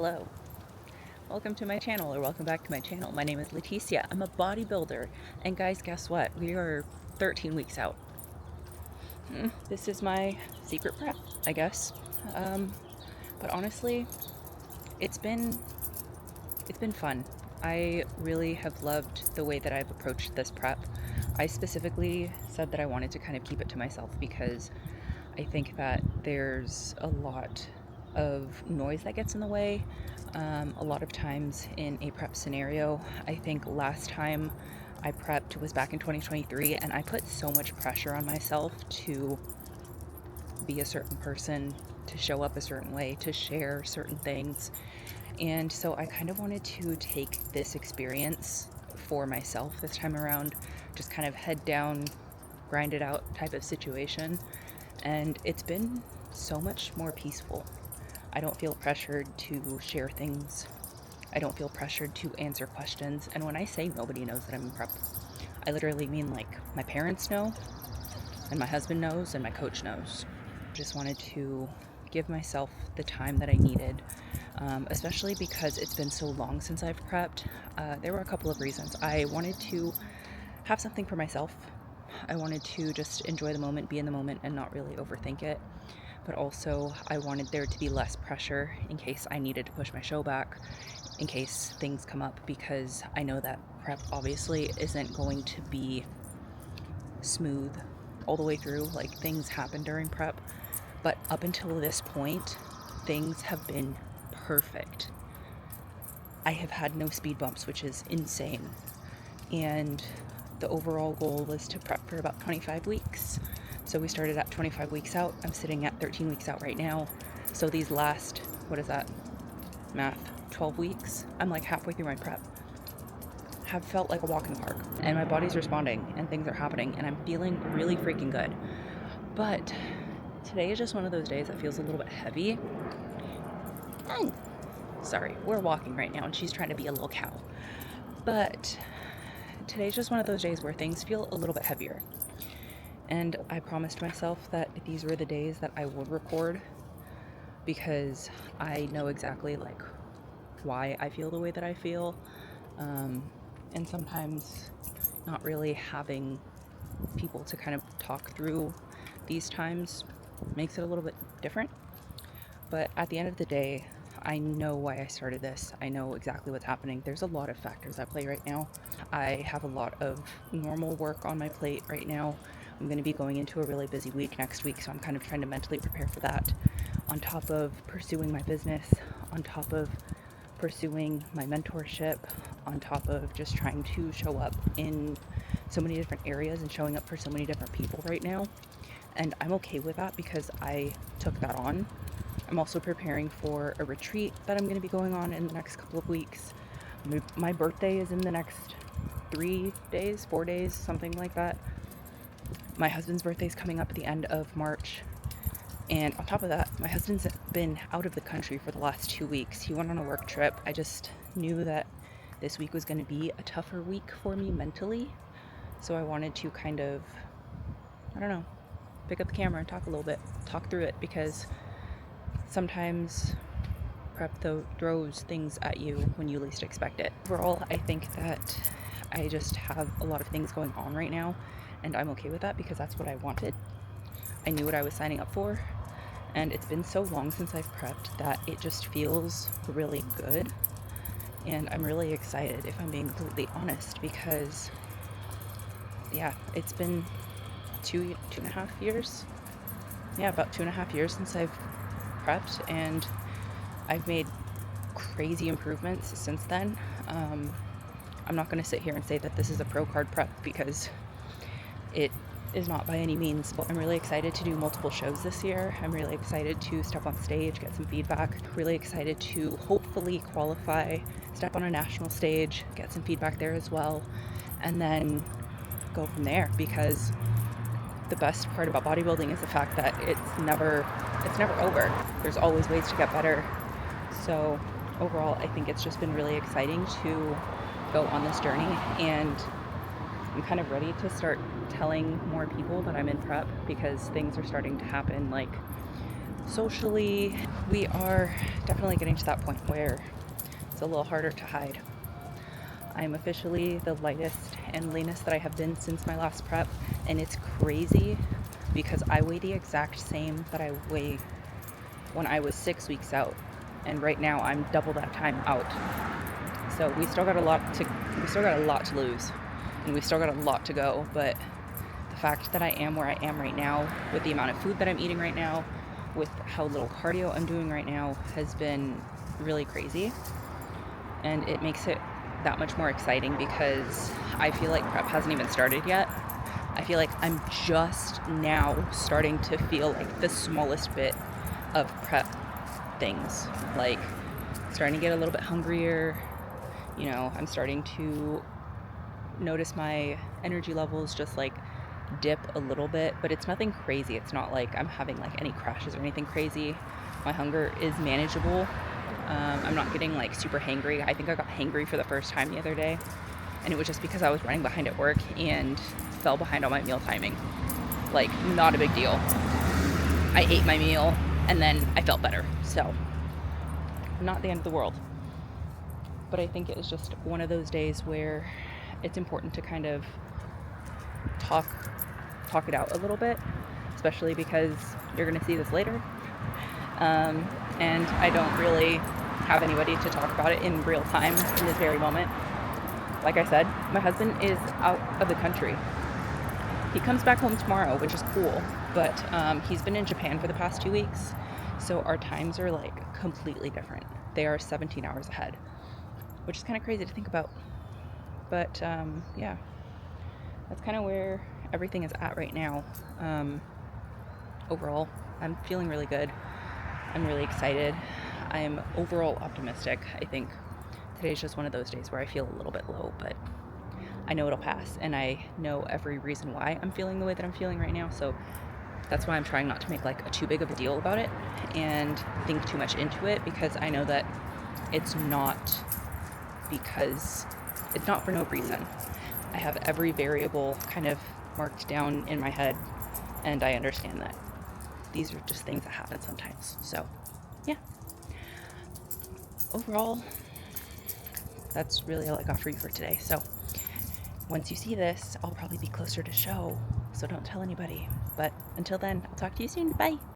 Hello, welcome to my channel, or welcome back to my channel. My name is Leticia. I'm a bodybuilder, and guys, guess what? We are 13 weeks out. This is my secret prep, I guess. But honestly, it's been fun. I really have loved the way that I've approached this prep. I specifically said that I wanted to kind of keep it to myself because I think that there's a lot of noise that gets in the way. A lot of times in a prep scenario, I think last time I prepped was back in 2023, and I put so much pressure on myself to be a certain person, to show up a certain way, to share certain things. And so I kind of wanted to take this experience for myself this time around, just kind of head down, grind it out type of situation. And it's been so much more peaceful. I don't feel pressured to share things. I don't feel pressured to answer questions. And when I say nobody knows that I'm in prep, I literally mean like my parents know, and my husband knows, and my coach knows. Just wanted to give myself the time that I needed, especially because it's been so long since I've prepped. There were a couple of reasons. I wanted to have something for myself. I wanted to just enjoy the moment, be in the moment, and not really overthink it. But also, I wanted there to be less pressure in case I needed to push my show back, in case things come up, because I know that prep obviously isn't going to be smooth all the way through. Like, things happen during prep, but up until this point, things have been perfect. I have had no speed bumps, which is insane. And the overall goal was to prep for about 25 weeks. So we started at 25 weeks out. I'm sitting at 13 weeks out right now. So these last, what is that? Math, 12 weeks. I'm like halfway through my prep. Have felt like a walk in the park. And my body's responding and things are happening and I'm feeling really freaking good. But today is just one of those days that feels a little bit heavy. And sorry, we're walking right now and she's trying to be a little cow. But today's just one of those days where things feel a little bit heavier. And I promised myself that these were the days that I would record because I know exactly like why I feel the way that I feel. And sometimes not really having people to kind of talk through these times makes it a little bit different. But at the end of the day, I know why I started this. I know exactly what's happening. There's a lot of factors at play right now. I have a lot of normal work on my plate right now. I'm going to be going into a really busy week next week, so I'm kind of trying to mentally prepare for that. On top of pursuing my business, on top of pursuing my mentorship, on top of just trying to show up in so many different areas and showing up for so many different people right now. And I'm okay with that because I took that on. I'm also preparing for a retreat that I'm going to be going on in the next couple of weeks. My birthday is in the next 3 days, 4 days, something like that. My husband's birthday is coming up at the end of March. And on top of that, my husband's been out of the country for the last 2 weeks. He went on a work trip. I just knew that this week was going to be a tougher week for me mentally. So I wanted to kind of, I don't know, pick up the camera and talk a little bit, talk through it, because sometimes prep throws things at you when you least expect it. Overall, I think that I just have a lot of things going on right now, and I'm okay with that because that's what I wanted. I knew what I was signing up for, and it's been so long since I've prepped that it just feels really good. And I'm really excited, if I'm being completely honest, because yeah, it's been two and a half years. Yeah, about 2.5 years since I've prepped, and I've made crazy improvements since then. I'm not going to sit here and say that this is a pro card prep because it is not by any means, but I'm really excited to do multiple shows this year. I'm really excited to step on stage, get some feedback, really excited to hopefully qualify, step on a national stage, get some feedback there as well, and then go from there, because the best part about bodybuilding is the fact that it's never over. There's always ways to get better. So overall, I think it's just been really exciting to go on this journey, and I'm kind of ready to start telling more people that I'm in prep because things are starting to happen. Like, Socially, we are definitely getting to that point where it's a little harder to hide. I'm officially the lightest and leanest that I have been since my last prep, and it's crazy because I weigh the exact same that I weigh when I was 6 weeks out, and right now I'm double that time out. So we still got a lot to lose, and we still got a lot to go, but the fact that I am where I am right now, with the amount of food that I'm eating right now, with how little cardio I'm doing right now, has been really crazy. And it makes it that much more exciting because I feel like prep hasn't even started yet. I feel like I'm just now starting to feel like the smallest bit of prep things. Like starting to get a little bit hungrier. You know, I'm starting to notice my energy levels just like dip a little bit, but it's nothing crazy. It's not like I'm having like any crashes or anything crazy. My hunger is manageable. I'm not getting like super hangry. I think I got hangry for the first time the other day, and it was just because I was running behind at work and fell behind on my meal timing. Like, not a big deal. I ate my meal and then I felt better, so not the end of the world. But I think it was just one of those days where it's important to kind of talk it out a little bit, especially because you're going to see this later. And I don't really have anybody to talk about it in real time in this very moment. Like I said, my husband is out of the country. He comes back home tomorrow, which is cool, but he's been in Japan for the past 2 weeks, so our times are like completely different. They are 17 hours ahead, which is kind of crazy to think about. But yeah, that's kind of where everything is at right now. Overall, I'm feeling really good. I'm really excited. I'm overall optimistic. I think today's just one of those days where I feel a little bit low, but I know it'll pass, and I know every reason why I'm feeling the way that I'm feeling right now, so that's why I'm trying not to make like too big of a deal about it and think too much into it, because I know that it's not for no reason. I have every variable kind of marked down in my head, and I understand that these are just things that happen sometimes. So yeah, overall, that's really all I got for you for today. So once you see this, I'll probably be closer to show, so don't tell anybody. But until then, I'll talk to you soon. Bye.